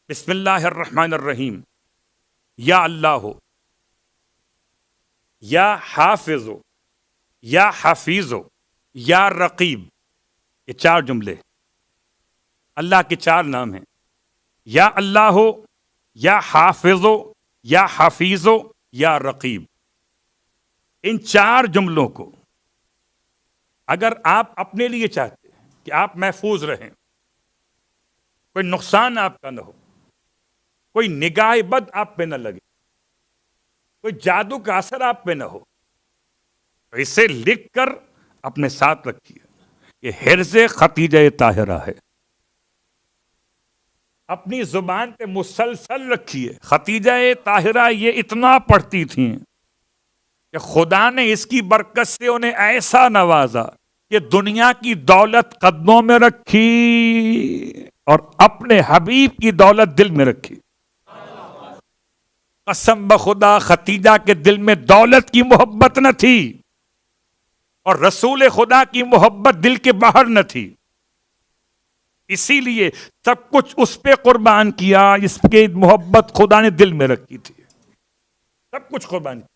بسم اللہ الرحمن الرحیم. یا اللہ ہو، یا حافظ ہو، یا حفیظ ہو، یا رقیب. یہ چار جملے اللہ کے چار نام ہیں. یا اللہ ہو، یا حافظ ہو، یا حفیظ ہو، یا رقیب. ان چار جملوں کو اگر آپ اپنے لیے چاہتے ہیں کہ آپ محفوظ رہیں، کوئی نقصان آپ کا نہ ہو، کوئی نگاہ بد آپ پہ نہ لگے، کوئی جادو کا اثر آپ پہ نہ ہو، تو اسے لکھ کر اپنے ساتھ رکھیے. یہ حرز ختیجہ طاہرہ ہے. اپنی زبان پہ مسلسل رکھیے. ختیجہ طاہرہ یہ اتنا پڑھتی تھیں کہ خدا نے اس کی برکت سے انہیں ایسا نوازا کہ دنیا کی دولت قدموں میں رکھی اور اپنے حبیب کی دولت دل میں رکھی. قسم بخدا ختیجہ کے دل میں دولت کی محبت نہ تھی اور رسول خدا کی محبت دل کے باہر نہ تھی. اسی لیے سب کچھ اس پہ قربان کیا اس کی محبت خدا نے دل میں رکھی تھی. سب کچھ قربان کیا.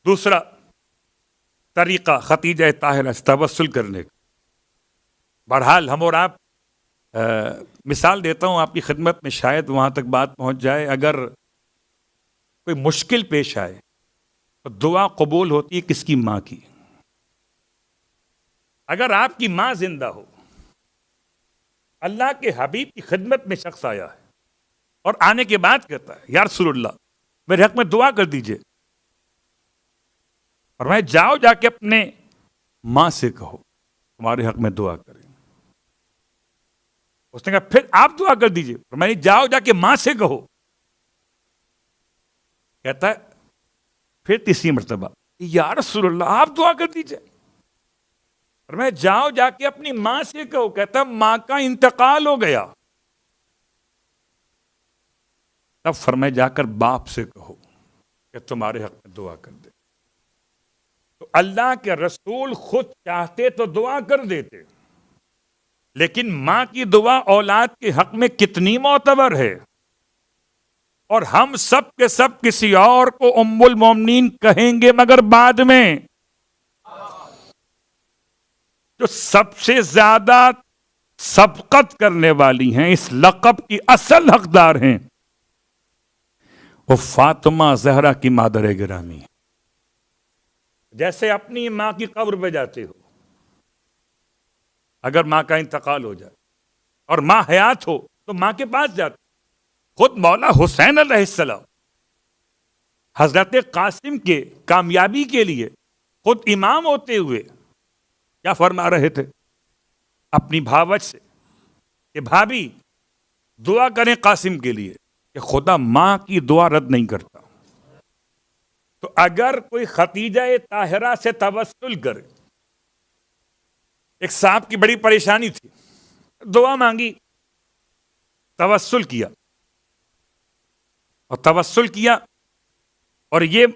دوسرا طریقہ ختیجہ طاہرہ سے توسل کرنے کا. بہرحال ہم اور آپ مثال دیتا ہوں آپ کی خدمت میں، شاید وہاں تک بات پہنچ جائے. اگر کوئی مشکل پیش آئے تو دعا قبول ہوتی ہے کس کی؟ ماں کی. اگر آپ کی ماں زندہ ہو، اللہ کے حبیب کی خدمت میں شخص آیا ہے اور آنے کے بعد کہتا ہے یا رسول اللہ میرے حق میں دعا کر دیجئے، اور میں جاؤ جا کے اپنے ماں سے کہو تمہارے حق میں دعا کریں. اس نے کہا پھر آپ دعا کر دیجئے، اور میں جاؤ جا کے ماں سے کہو. کہتا ہے پھر تیسری مرتبہ یا رسول اللہ آپ دعا کر دیجئے، اور میں جاؤ جا کے اپنی ماں سے کہو. کہتا ہے ماں کا انتقال ہو گیا. تب فرمائے جا کر باپ سے کہو کہ تمہارے حق میں دعا کر دے. تو اللہ کے رسول خود چاہتے تو دعا کر دیتے، لیکن ماں کی دعا اولاد کے حق میں کتنی معتبر ہے. اور ہم سب کے سب کسی اور کو ام المومنین کہیں گے مگر بعد میں. جو سب سے زیادہ سبقت کرنے والی ہیں، اس لقب کی اصل حقدار ہیں، وہ فاطمہ زہرا کی مادر گرامی ہے. جیسے اپنی ماں کی قبر پہ جاتے ہو، اگر ماں کا انتقال ہو جائے اور ماں حیات ہو تو ماں کے پاس جاتے. خود مولا حسین علیہ السلام حضرت قاسم کے کامیابی کے لیے خود امام ہوتے ہوئے کیا فرما رہے تھے اپنی بھاوج سے کہ بھابھی دعا کریں قاسم کے لیے کہ خدا ماں کی دعا رد نہیں کرتا. تو اگر کوئی ختیجہ طاہرہ سے توسل کرے، ایک صاحب کی بڑی پریشانی تھی، دعا مانگی، توسل کیا اور توسل کیا اور یہ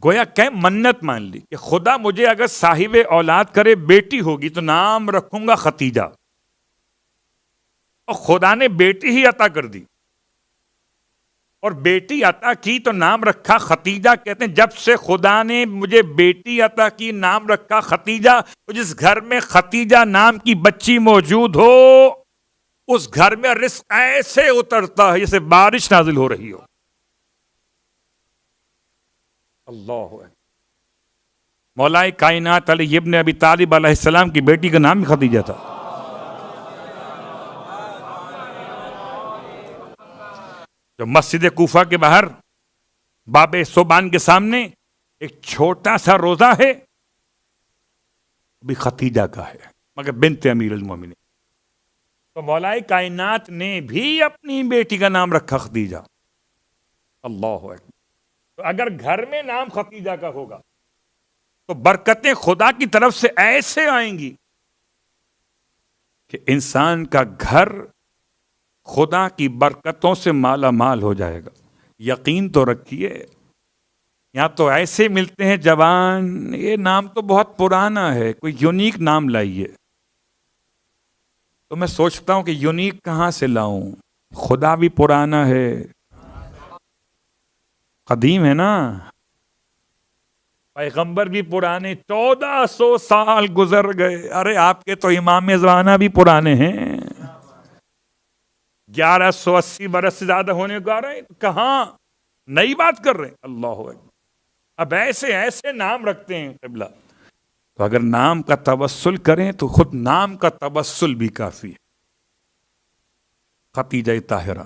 گویا کہ منت مان لی کہ خدا مجھے اگر صاحب اولاد کرے بیٹی ہوگی تو نام رکھوں گا ختیجہ. اور خدا نے بیٹی ہی عطا کر دی اور بیٹی عطا کی تو نام رکھا ختیجہ. کہتے ہیں جب سے خدا نے مجھے بیٹی عطا کی نام رکھا ختیجہ. تو جس گھر میں ختیجہ نام کی بچی موجود ہو اس گھر میں رزق ایسے اترتا ہے جیسے بارش نازل ہو رہی ہو. اللہ مولا کائنات علی ابن ابی طالب علیہ السلام کی بیٹی کا نام ختیجہ تھا. جو مسجد کوفہ کے باہر باب صوبان کے سامنے ایک چھوٹا سا روزہ ہے، بھی ختیجہ کا ہے مگر بنت امیر المومنین. تو مولا کائنات نے بھی اپنی بیٹی کا نام رکھا ختیجہ. اللہ اکبر. تو اگر گھر میں نام ختیجہ کا ہوگا تو برکتیں خدا کی طرف سے ایسے آئیں گی کہ انسان کا گھر خدا کی برکتوں سے مالا مال ہو جائے گا. یقین تو رکھیے یہاں تو ایسے ملتے ہیں جوان، یہ نام تو بہت پرانا ہے، کوئی یونیک نام لائیے. تو میں سوچتا ہوں کہ یونیک کہاں سے لاؤں؟ خدا بھی پرانا ہے، قدیم ہے نا، پیغمبر بھی پرانے، 1400 سال گزر گئے. ارے آپ کے تو امام زمانہ بھی پرانے ہیں، 1180 برس سے زیادہ ہونے کو آ رہے ہیں. کہاں نئی بات کر رہے ہیں؟ اللہ اکبر. اب ایسے ایسے نام رکھتے ہیں قبلہ. تو اگر نام کا توسل کریں تو خود نام کا توسل بھی کافی ہے. خدیجہ طاہرہ